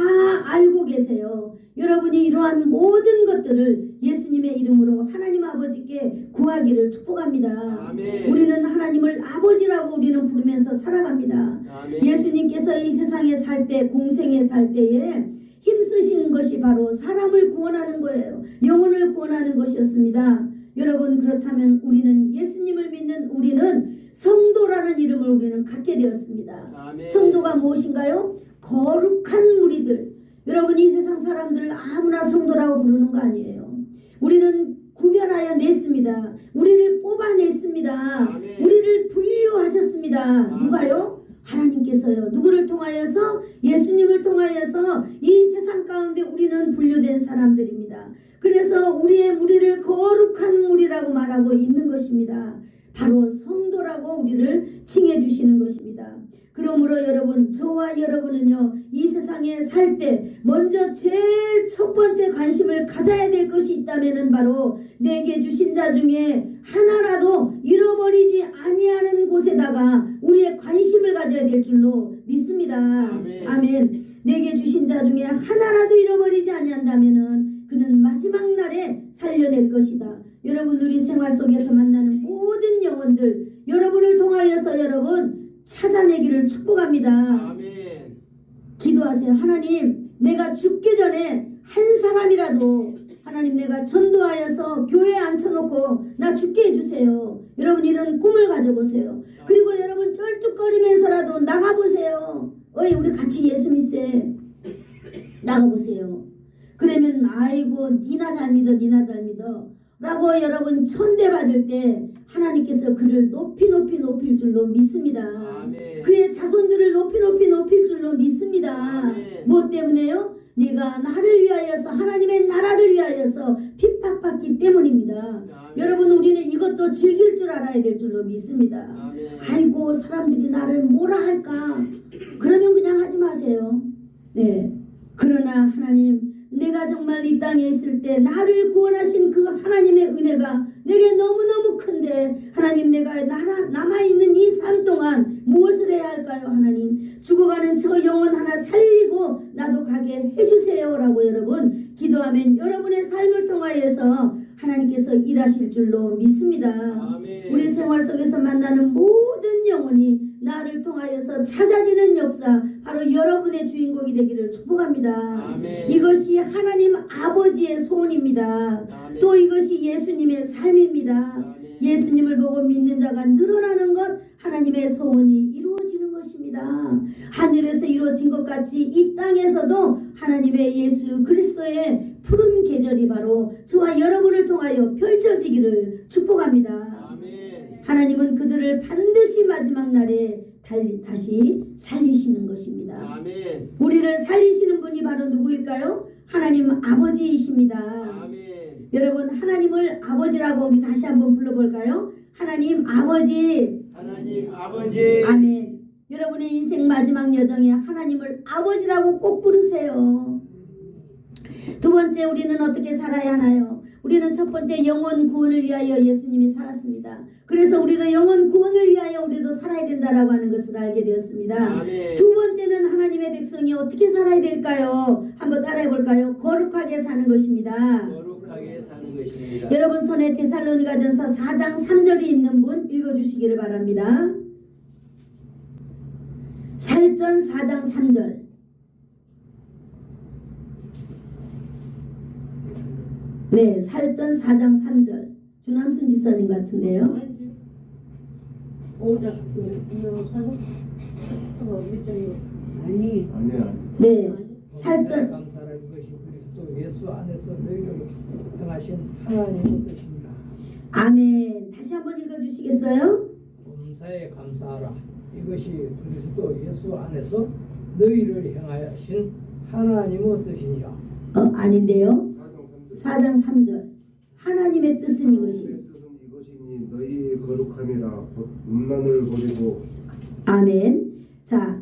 알고 계세요. 여러분이 이러한 모든 것들을 예수님의 이름으로 하나님 아버지께 구하기를 축복합니다. 아멘. 우리는 하나님을 아버지라고 우리는 부르면서 살아갑니다. 아멘. 예수님께서 이 세상에 살 때 공생에 살 때에 힘쓰신 것이 바로 사람을 구원하는 거예요. 영혼을 구원하는 것이었습니다. 여러분 그렇다면 우리는 예수님을 믿는 우리는 성도라는 이름을 우리는 갖게 되었습니다. 아멘. 성도가 무엇인가요? 거룩한 무리들. 여러분 이 세상 사람들을 아무나 성도라고 부르는 거 아니에요. 우리는 구별하여 냈습니다. 우리를 뽑아냈습니다. 아멘. 우리를 분류하셨습니다. 아멘. 누가요? 하나님께서요. 누구를 통하여서? 예수님을 통하여서 이 세상 가운데 우리는 분류된 사람들입니다. 그래서 우리의 무리를 거룩한 무리라고 말하고 있는 것입니다. 바로 성도라고 우리를 칭해 주시는 것입니다. 그러므로 여러분 저와 여러분은요 이 세상에 살 때 먼저 제일 첫 번째 관심을 가져야 될 것이 있다면은 바로 내게 주신 자 중에 하나라도 잃어버리지 아니하는 곳에다가 우리의 관심을 가져야 될 줄로 믿습니다. 아멘. 아멘. 내게 주신 자 중에 하나라도 잃어버리지 아니한다면은 그는 마지막 날에 살려낼 것이다. 여러분 우리 생활 속에서 만나는 모든 영혼들 여러분을 통하여서 여러분 찾아내기를 축복합니다. 아멘. 기도하세요. 하나님 내가 죽기 전에 한 사람이라도 하나님 내가 전도하여서 교회에 앉혀놓고 나 죽게 해주세요. 여러분 이런 꿈을 가져보세요. 그리고 여러분 쩔뚝거리면서라도 나가보세요. 어이 우리 같이 예수 믿세. 나가보세요. 그러면 아이고 니나 잘 믿어 니나 잘 믿어 라고 여러분 천대받을 때 하나님께서 그를 높이 높일 줄로 믿습니다. 아멘. 그의 자손들을 높이 높일 줄로 믿습니다. 아멘. 무엇 때문에요? 네가 나를 위하여서 하나님의 나라를 위하여서 핍박받기 때문입니다. 아멘. 여러분 우리는 이것도 즐길 줄 알아야 될 줄로 믿습니다. 아멘. 아이고 사람들이 나를 뭐라 할까? 그러면 그냥 하지 마세요. 네. 그러나 하나님 내가 정말 이 땅에 있을 때 나를 구원하신 그 하나님의 은혜가 내게 너무너무 큰데 하나님 내가 남아있는 이 삶 동안 무엇을 해야 할까요? 하나님 죽어가는 저 영혼 하나 살리고 나도 가게 해주세요 라고 여러분 기도하면 여러분의 삶을 통하여서 하나님께서 일하실 줄로 믿습니다. 아멘. 우리 생활 속에서 만나는 모든 영혼이 나를 통하여서 찾아지는 역사 바로 여러분의 주인공이 되기를 축복합니다. 아멘. 이것이 하나님 아버지의 소원입니다. 아멘. 또 이것이 예수님의 삶입니다. 아멘. 예수님을 보고 믿는 자가 늘어나는 것 하나님의 소원이 이루어지는 것입니다. 하늘에서 이루어진 것 같이 이 땅에서도 하나님의 예수 그리스도의 푸른 계절이 바로 저와 여러분을 통하여 펼쳐지기를 축복합니다. 아멘. 하나님은 그들을 반드시 마지막 날에 다시 살리시는 것입니다. 아멘. 우리를 살리시는 분이 바로 누구일까요? 하나님 아버지이십니다. 아멘. 여러분 하나님을 아버지라고 우리 다시 한번 불러볼까요? 하나님 아버지. 하나님 아버지. 아멘. 여러분의 인생 마지막 여정에 하나님을 아버지라고 꼭 부르세요. 두 번째 우리는 어떻게 살아야 하나요? 우리는 첫 번째 영혼 구원을 위하여 예수님이 살았습니다. 그래서 우리도 영혼 구원을 위하여 우리도 살아야 된다라고 하는 것을 알게 되었습니다. 아멘. 두 번째는 하나님의 백성이 어떻게 살아야 될까요? 한번 따라해 볼까요? 거룩하게 사는 것입니다. 거룩하게 사는 것입니다. 여러분 손에 데살로니가전서 4장 3절이 있는 분 읽어주시기를 바랍니다. 살전 4장 3절. 네, 살전 4장 3절. 주남순 집사님 같은데요. 아니 아니야. 네, 살전. 감사할 것이 그리스도 예수 안에서 너희를 행하신 하나님의 뜻입니다. 아멘. 다시 한번 읽어주시겠어요? 범사에 감사하라. 이것이 그리스도 예수 안에서 너희를 행하신 하나님의 뜻이니라. 아닌데요. 4장 3절. 하나님의 뜻은 이것이. 하나님의 뜻은 이것이니 너희 거룩함이라 곧 음란을 버리고. 아멘. 자,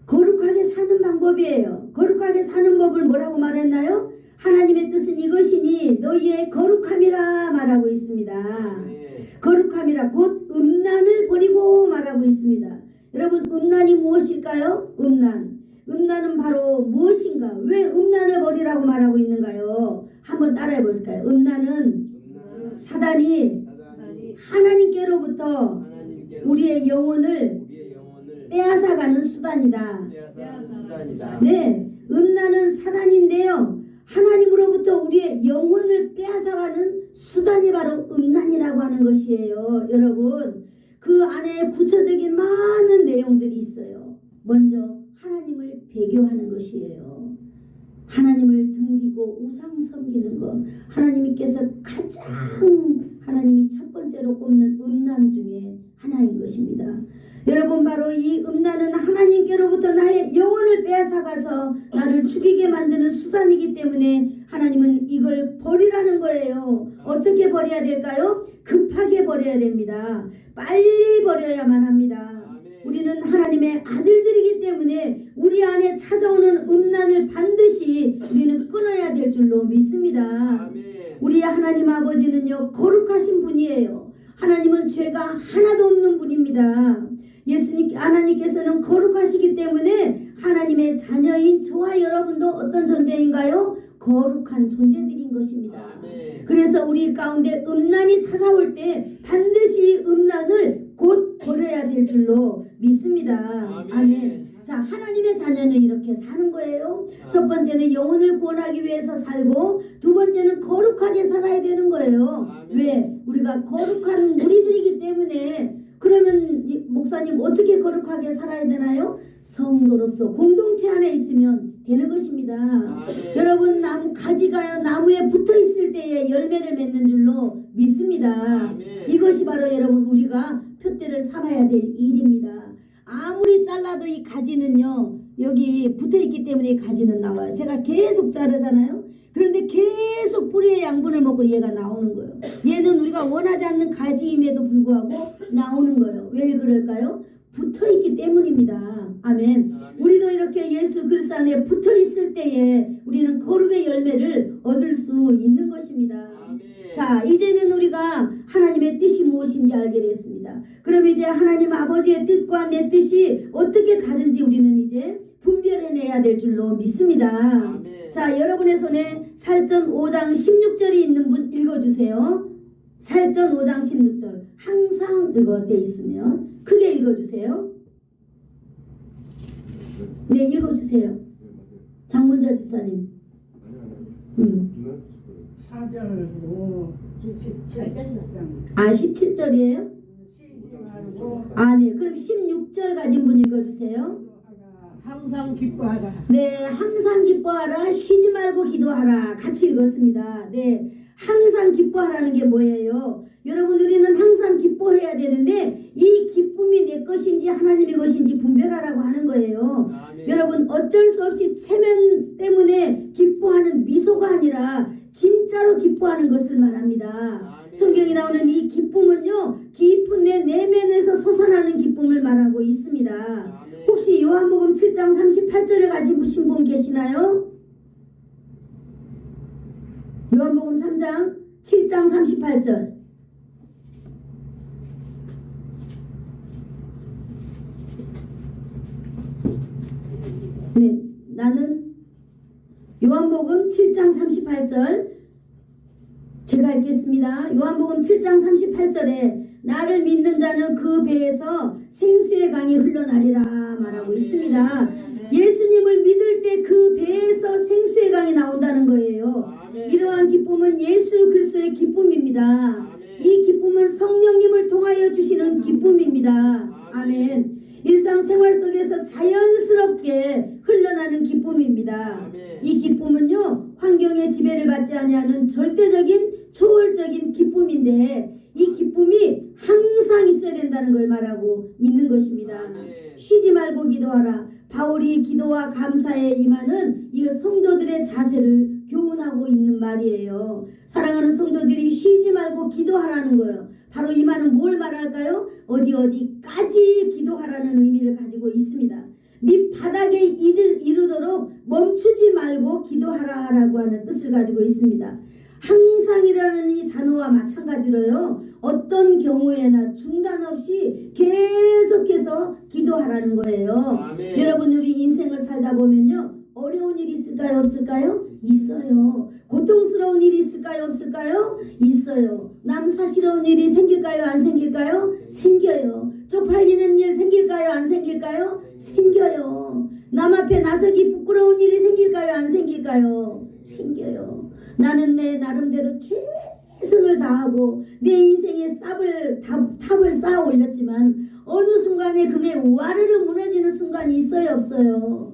거룩하게 사는 방법이에요. 거룩하게 사는 법을 뭐라고 말했나요? 하나님의 뜻은 이것이니 너희의 거룩함이라 말하고 있습니다. 아멘. 거룩함이라 곧 음란을 버리고 말하고 있습니다. 여러분 음란이 무엇일까요? 음란은 바로 무엇인가? 왜 음란을 버리라고 말하고 있는가요? 한번 따라해 볼까요? 음란은 사단이 하나님께로부터 하나님께로 우리의 영혼을 우리의 영혼을 빼앗아가는 수단이다. 빼앗아 수단이다. 네, 음란은 사단인데요. 하나님으로부터 우리의 영혼을 빼앗아가는 수단이 바로 음란이라고 하는 것이에요. 여러분, 그 안에 구체적인 많은 내용들이 있어요. 먼저 하나님을 배교하는 것이에요. 하나님을 등지고 우상 섬기는 것. 하나님께서 가장 하나님이 첫 번째로 꼽는 음란 중에 하나인 것입니다. 여러분 바로 이 음란은 하나님께로부터 나의 영혼을 빼앗아가서 나를 죽이게 만드는 수단이기 때문에 하나님은 이걸 버리라는 거예요. 어떻게 버려야 될까요? 급하게 버려야 됩니다. 빨리 버려야만 합니다. 우리는 하나님의 아들들이기 때문에 우리 안에 찾아오는 음란을 반드시 우리는 끊어야 될 줄로 믿습니다. 아멘. 우리 하나님 아버지는요 거룩하신 분이에요. 하나님은 죄가 하나도 없는 분입니다. 하나님께서는 거룩하시기 때문에 하나님의 자녀인 저와 여러분도 어떤 존재인가요? 거룩한 존재들인 것입니다. 아멘. 그래서 우리 가운데 음란이 찾아올 때 반드시 음란을 곧 버려야 될 줄로 믿습니다. 아멘. 자, 하나님의 자녀는 이렇게 사는 거예요. 첫 번째는 영혼을 구원하기 위해서 살고 두 번째는 거룩하게 살아야 되는 거예요. 아멘. 왜? 우리가 거룩한 무리들이기 때문에 그러면 목사님 어떻게 거룩하게 살아야 되나요? 성도로서 공동체 안에 있으면 되는 것입니다. 아멘. 여러분 가지가 나무에 붙어 있을 때에 열매를 맺는 줄로 믿습니다. 아멘. 이것이 바로 여러분 우리가 표대를 삼아야 될 일입니다. 아무리 잘라도 이 가지는요 여기 붙어 있기 때문에 이 가지는 나와요. 제가 계속 자르잖아요. 그런데 계속 뿌리의 양분을 먹고 얘가 나오는 거예요. 얘는 우리가 원하지 않는 가지임에도 불구하고 나오는 거예요. 왜 그럴까요? 붙어 있기 때문입니다. 아멘. 우리도 이렇게 예수 그리스도 안에 붙어 있을 때에 우리는 거룩의 열매를 얻을 수 있는 것입니다. 아멘. 자, 이제는 우리가 하나님의 뜻이 무엇인지 알게 됐습니다. 그럼 이제 하나님 아버지의 뜻과 내 뜻이 어떻게 다른지 우리는 이제 분별해내야 될 줄로 믿습니다. 아멘. 자, 여러분의 손에 살전 5장 16절이 있는 분 읽어주세요. 살전 5장 16절 항상 이거 돼 있으면 크게 읽어주세요. 네, 읽어주세요. 장문자 집사님. 사절로 17장. 아, 17절이에요? 아, 네. 그럼 16절 가진 분 읽어주세요. 항상 기뻐하라. 네, 항상 기뻐하라. 쉬지 말고 기도하라. 같이 읽었습니다. 네, 항상 기뻐하라는 게 뭐예요? 여러분, 우리는 항상 기뻐해야 되는데 이 기쁨이 내 것인지 하나님의 것인지 분별하라고 하는 거예요. 아멘. 여러분, 어쩔 수 없이 체면 때문에 기뻐하는 미소가 아니라 진짜로 기뻐하는 것을 말합니다. 아멘. 성경에 나오는 이 기쁨은요, 깊은 내 내면에서 솟아나는 기쁨을 말하고 있습니다. 아멘. 혹시 요한복음 7장 38절을 가지신 분 계시나요? 요한복음 3장 7장 38절. 네, 나는 요한복음 7장 38절 제가 읽겠습니다. 요한복음 7장 38절에 나를 믿는 자는 그 배에서 생수의 강이 흘러나리라 말하고 있습니다. 예수님을 믿을 때 그 배에서 생수의 강이 나온다는 거예요. 이러한 기쁨은 예수 그리스도의 기쁨입니다. 이 기쁨은 성령님을 통하여 주시는 기쁨입니다. 아멘. 일상생활 속에서 자연스럽게 흘러나는 기쁨입니다. 이 기쁨은요, 환경의 지배를 받지 아니하는 절대적인 초월적인 기쁨인데 이 기쁨이 항상 있어야 된다는 걸 말하고 있는 것입니다. 쉬지 말고 기도하라. 바울이 기도와 감사에 임하는 이 성도들의 자세를 교훈하고 있는 말이에요. 사랑하는 성도들이 쉬지 말고 기도하라는 거예요. 바로 이 말은 뭘 말할까요? 어디까지 기도하라는 의미를 가지고 있습니다. 밑바닥에 이르도록 멈추지 말고 기도하라라고 하는 뜻을 가지고 있습니다. 항상이라는 이 단어와 마찬가지로요, 어떤 경우에나 중단 없이 계속해서 기도하라는 거예요. 아멘. 여러분, 우리 인생을 살다 보면요, 어려운 일이 있을까요? 없을까요? 있어요. 고통스러운 일이 있을까요? 없을까요? 있어요. 남사스러운 일이 생길까요? 안 생길까요? 생겨요. 쪽팔리는 일 생길까요? 안 생길까요? 생겨요. 남 앞에 나서기 부끄러운 일이 생길까요? 안 생길까요? 생겨요. 나는 내 나름대로 최선을 다하고 내 인생에 탑을 쌓아 올렸지만 어느 순간에 그게 와르르 무너지는 순간이 있어요? 없어요?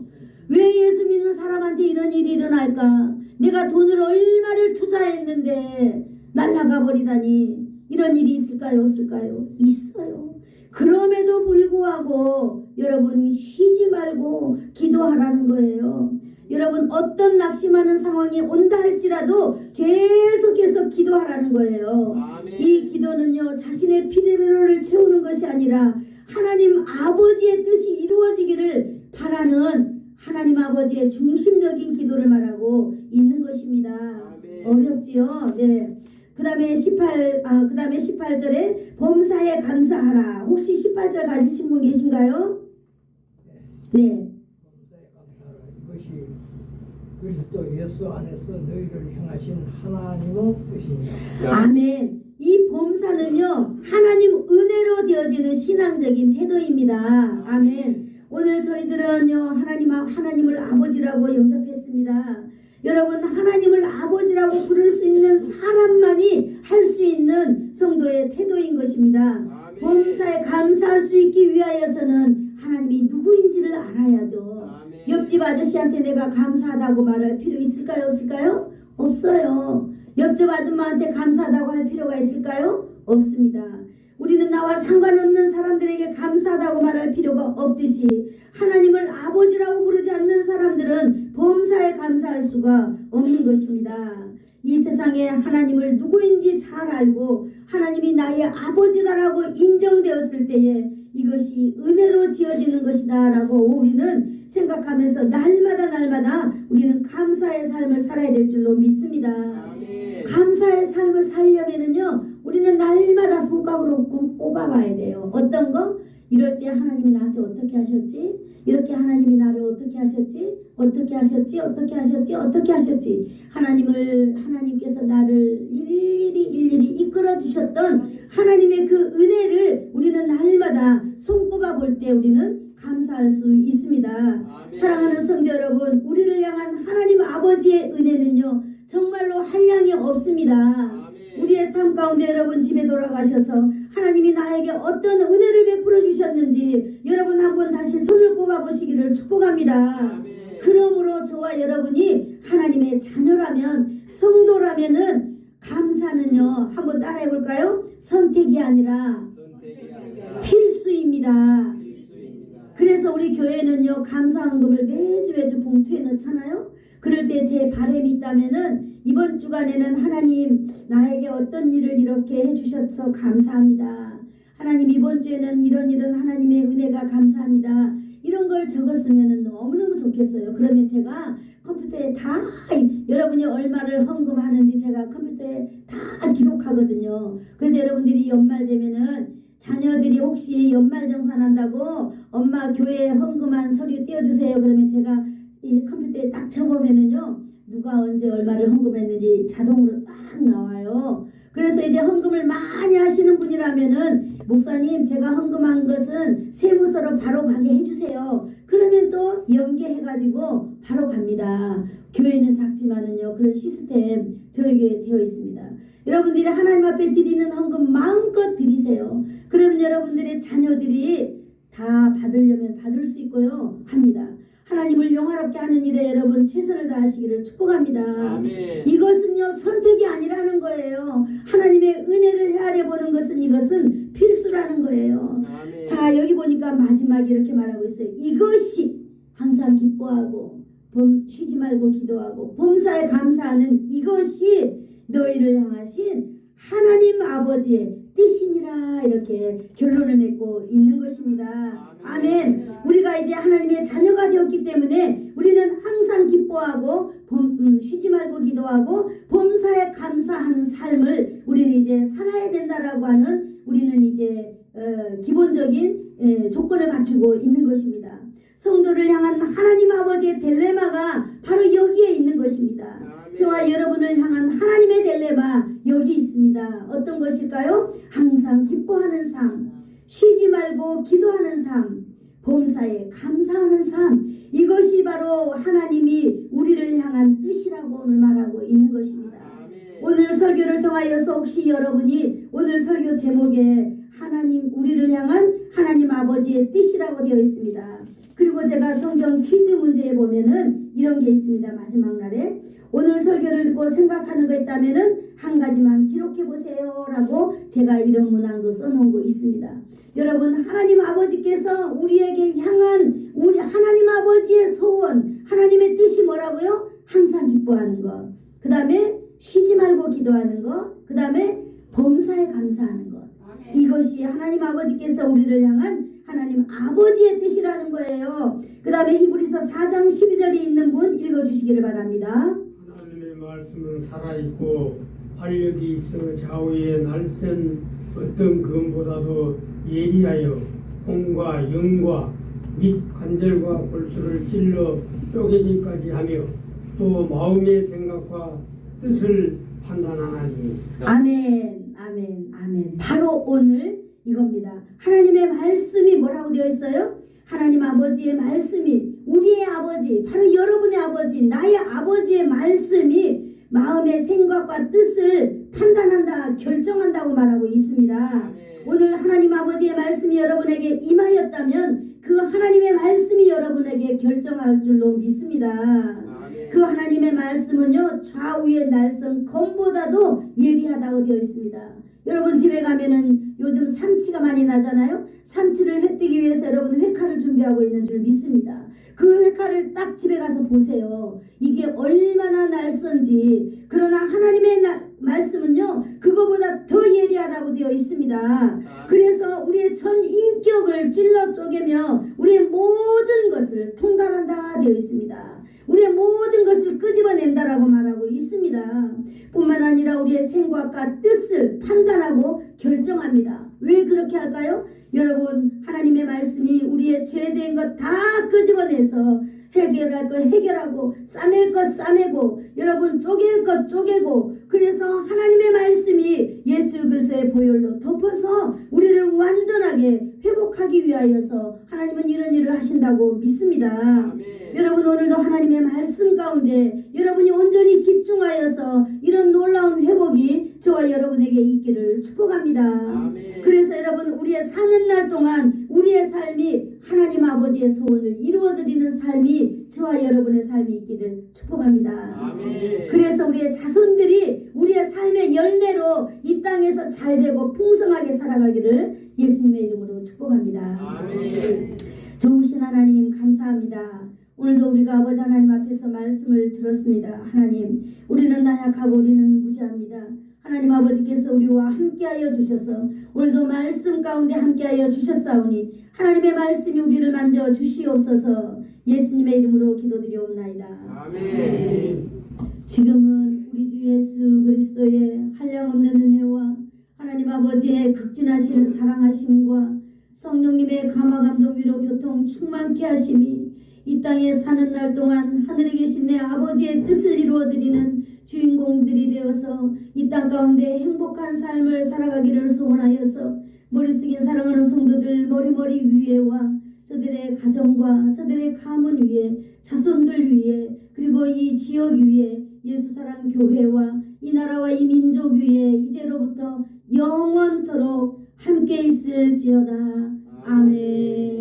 왜 예수 믿는 사람한테 이런 일이 일어날까? 내가 돈을 얼마를 투자했는데 날아가 버리다니 이런 일이 있을까요? 없을까요? 있어요. 그럼에도 불구하고 여러분 쉬지 말고 기도하라는 거예요. 여러분, 어떤 낙심하는 상황이 온다 할지라도 계속해서 기도하라는 거예요. 아멘. 이 기도는요, 자신의 피로를 채우는 것이 아니라 하나님 아버지의 뜻이 이루어지기를 바라는 하나님 아버지의 중심적인 기도를 말하고 있는 것입니다. 아멘. 어렵지요? 네. 그 다음에 18절에 범사에 감사하라. 혹시 18절 가지신 분 계신가요? 네. 이것이 그리스도 예수 안에서 너희를 향하신 하나님의 뜻입니다. 아멘. 이 범사는요, 하나님 은혜로 되어지는 신앙적인 태도입니다. 아멘. 오늘 저희들은요, 하나님을 아버지라고 영접했습니다. 여러분, 하나님을 아버지라고 부를 수 있는 사람만이 할 수 있는 성도의 아버지의 태도인 것입니다. 아멘. 범사에 감사할 수 있기 위하여서는 하나님이 누구인지를 알아야죠. 아멘. 옆집 아저씨한테 내가 감사하다고 말할 필요 있을까요? 없을까요? 없어요. 옆집 아줌마한테 감사하다고 할 필요가 있을까요? 없습니다. 우리는 나와 상관없는 사람들에게 감사하다고 말할 필요가 없듯이 하나님을 아버지라고 부르지 않는 사람들은 범사에 감사할 수가 없는 것입니다. 이 세상에 하나님을 누구인지 잘 알고 하나님이 나의 아버지다라고 인정되었을 때에 이것이 은혜로 지어지는 것이다 라고 우리는 생각하면서 날마다 우리는 감사의 삶을 살아야 될 줄로 믿습니다. 아멘. 감사의 삶을 살려면은요 우리는 날마다 손가락으로 꼽아봐야 돼요. 어떤 거? 이럴 때 하나님이 나한테 어떻게 하셨지? 이렇게 하나님이 나를 어떻게 하셨지? 어떻게 하셨지? 어떻게 하셨지? 어떻게 하셨지? 하나님께서 나를 일일이 이끌어 주셨던 하나님의 그 은혜를 우리는 날마다 손꼽아 볼 때 우리는 감사할 수 있습니다. 아멘. 사랑하는 성도 여러분, 우리를 향한 하나님 아버지의 은혜는요 정말로 한량이 없습니다. 아멘. 우리의 삶 가운데 여러분 집에 돌아가셔서 하나님이 나에게 어떤 은혜를 베풀어 주셨는지 여러분 한번 다시 손을 꼽아 보시기를 축복합니다. 아멘. 그러므로 저와 여러분이 하나님의 자녀라면 성도라면은 감사는요 한번 따라해 볼까요? 선택이 아니라 선택이 아니라 필수입니다. 필수입니다. 그래서 우리 교회는요 감사헌금을 매주 봉투에 넣잖아요. 그럴 때 제 바람이 있다면은 이번 주간에는 하나님 나에게 어떤 일을 이렇게 해주셔서 감사합니다. 하나님 이번 주에는 이런 하나님의 은혜가 감사합니다. 이런 걸 적었으면 너무너무 좋겠어요. 그러면 제가 컴퓨터에 다 여러분이 얼마를 헌금하는지 제가 컴퓨터에 다 기록하거든요. 그래서 여러분들이 연말 되면은 자녀들이 혹시 연말정산한다고 엄마 교회에 헌금한 서류 띄워주세요. 그러면 제가 이 컴퓨터에 딱 쳐보면은요 누가 언제 얼마를 헌금했는지 자동으로 딱 나와요. 그래서 이제 헌금을 많이 하시는 분이라면은 목사님 제가 헌금한 것은 세무서로 바로 가게 해주세요. 그러면 또 연계해가지고 바로 갑니다. 교회는 작지만은요 그런 시스템 저에게 되어 있습니다. 여러분들이 하나님 앞에 드리는 헌금 마음껏 드리세요. 그러면 여러분들의 자녀들이 다 받으려면 받을 수 있고요 합니다. 하나님을 영화롭게 하는 일에 여러분 최선을 다하시기를 축복합니다. 아멘. 이것은요 선택이 아니라는 거예요. 하나님의 은혜를 헤아려 보는 것은 이것은 필수라는 거예요. 아멘. 자 여기 보니까 마지막에 이렇게 말하고 있어요. 이것이 항상 기뻐하고 쉬지 말고 기도하고 범사에 감사하는 이것이 너희를 향하신 하나님 아버지의 뜻이니라 이렇게 결론을 맺고 있는 것입니다. 아멘. 우리가 이제 하나님의 자녀가 되었기 때문에 우리는 항상 기뻐하고 쉬지 말고 기도하고 범사에 감사하는 삶을 우리는 이제 살아야 된다라고 하는 우리는 이제 기본적인 조건을 갖추고 있는 것입니다. 성도를 향한 하나님 아버지의 딜레마가 바로 여기에 있는 것입니다. 저와 여러분을 향한 하나님의 딜레마 여기 있습니다. 어떤 것일까요? 항상 기뻐하는 삶, 쉬지 말고 기도하는 삶, 범사에 감사하는 삶. 이것이 바로 하나님이 우리를 향한 뜻이라고 오늘 말하고 있는 것입니다. 오늘 설교를 통하여서 혹시 여러분이 오늘 설교 제목에 하나님 우리를 향한 하나님 아버지의 뜻이라고 되어 있습니다. 그리고 제가 성경 퀴즈 문제에 보면은 이런 게 있습니다. 마지막 날에 오늘 설교를 듣고 생각하는 거 있다면은 한 가지만 기록해 보세요라고 제가 이런 문항도 써놓은 거 있습니다. 여러분 하나님 아버지께서 우리에게 향한 우리 하나님 아버지의 소원, 하나님의 뜻이 뭐라고요? 항상 기뻐하는 것. 그 다음에 쉬지 말고 기도하는 것. 그 다음에 범사에 감사하는 것. 이것이 하나님 아버지께서 우리를 향한 하나님 아버지의 뜻이라는 거예요. 그 다음에 히브리서 4장 12절이 있는 분 읽어주시기를 바랍니다. 하나님의 말씀은 살아있고 활력이 있어 좌우에 날쌘 어떤 검보다도 예리하여 혼과 영과 및 관절과 골수를 찔러 쪼개기까지 하며 또 마음의 생각과 뜻을 판단하나니. 아멘, 아멘, 아멘. 바로 오늘 이겁니다. 하나님의 말씀이 뭐라고 되어 있어요? 하나님 아버지의 말씀이 우리의 아버지, 바로 여러분의 아버지, 나의 아버지의 말씀이 마음의 생각과 뜻을 판단한다, 결정한다고 말하고 있습니다. 오늘 하나님 아버지의 말씀이 여러분에게 임하였다면 그 하나님의 말씀이 여러분에게 결정할 줄로 믿습니다. 그 하나님의 말씀은요, 좌우의 날선 검보다도 예리하다고 되어 있습니다. 여러분 집에 가면은 요즘 삼치가 많이 나잖아요. 삼치를 회 뜨기 위해서 여러분 회칼을 준비하고 있는 줄 믿습니다. 그 회칼을 딱 집에 가서 보세요. 이게 얼마나 날선지. 그러나 하나님의 말씀은요, 그거보다 더 예리하다고 되어 있습니다. 그래서 우리의 전 인격을 찔러 쪼개며 우리의 모든 것을 통달한다 되어 있습니다. 우리의 모든 것을 끄집어낸다라고 말하고 있습니다. 뿐만 아니라 우리의 생각과 뜻을 판단하고 결정합니다. 왜 그렇게 할까요? 여러분, 하나님의 말씀이 우리의 죄된 것 다 끄집어내서 해결할 것 해결하고 싸맬 것 싸매고 여러분 쪼갤 것 쪼개고, 그래서 하나님의 말씀이 예수 그리스도의 보혈로 덮어서 우리를 완전하게 회복하기 위하여서 하나님은 이런 일을 하신다고 믿습니다. 여러분, 오늘도 하나님의 말씀 가운데 여러분이 온전히 집중하여서 이런 놀라운 회복이 저와 여러분에게 있기를 축복합니다. 그래서 여러분, 우리의 사는 날 동안 우리의 삶이 하나님 아버지의 소원을 이루어드리는 삶이 저와 여러분의 삶이 있기를 축복합니다. 그래서 우리의 자손들이 우리의 삶의 열매로 이 땅에서 잘되고 풍성하게 살아가기를 예수님의 이름으로 축복합니다. 좋으신 하나님 감사합니다. 오늘도 우리가 아버지 하나님 앞에서 말씀을 들었습니다. 하나님, 우리는 나약하고 우리는 무지합니다. 하나님 아버지께서 우리와 함께하여 주셔서 오늘도 말씀 가운데 함께하여 주셨사오니 하나님의 말씀이 우리를 만져 주시옵소서. 예수님의 이름으로 기도드리옵나이다. 아멘. 지금은 우리 주 예수 그리스도의 한량없는 은혜와 하나님 아버지의 극진하신 사랑하심과 성령님의 감화감동 위로 교통 충만케 하심이 이 땅에 사는 날 동안 하늘에 계신 내 아버지의 뜻을 이루어드리는 주인공들이 되어서 이 땅 가운데 행복한 삶을 살아가기를 소원하여서 머리 숙인 사랑하는 성도들 머리 위에와 저들의 가정과 저들의 가문 위에 자손들 위에 그리고 이 지역 위에 예수사랑 교회와 이 나라와 이 민족 위에 이제로부터 영원토록 함께 있을지어다. 아멘.